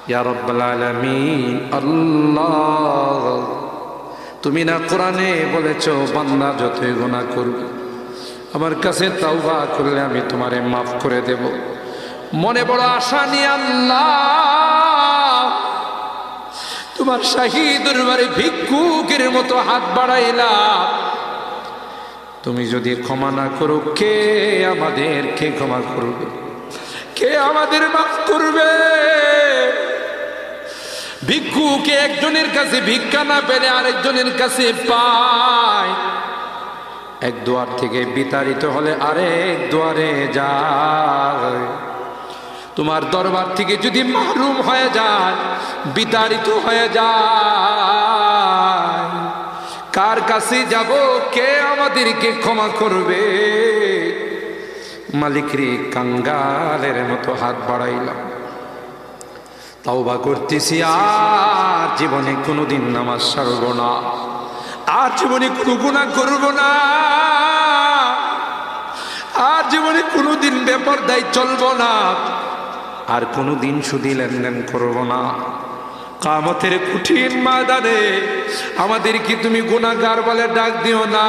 ইয়া রাব্বাল আলামিন। আল্লাহ, তুমি না কোরআনে বলেছো বান্দা যতই গুনাহ করবে আমার কাছে তাওবা করলে আমি তোমারে মাফ করে দেব। মনে বড় আশা নিয়ে আল্লাহ তোমার শাহী দরবারে ভিক্ষুকের মতো হাত বাড়াইলাম। তুমি যদি ক্ষমা না করো, কে আমাদেরকে ক্ষমা করবে? কে আমাদের মাফ করবে? ভিক্ষুকে একজনের কাছে ভিক্ষা না পেলে আরেকজনের কাছে পায়। এক দুয়ার থেকে বিতাড়িত হলে আরেক দুয়ারে যায়। তোমার দরবার থেকে যদি মাহরুম হয়ে যায়, বিতাড়িত হয়ে যায়, কার কাছে যাব? কে আমাদেরকে ক্ষমা করবে? মালিক রে, কাঙ্গালের মতো হাত বাড়াইলাম, তাওবা করতেছি, আর জীবনে কোনোদিন নামাজ ছাড়ব না, আর জীবনে কোনো গুনাহ করব না, আর জীবনে কোনোদিন বেপরদায় চলব না, আর কোনোদিন সুদী লেনদেন করব না। কিয়ামতের কঠিন ময়দানে আমাদেরকে তুমি গুনাহগার বলে ডাক দিও না।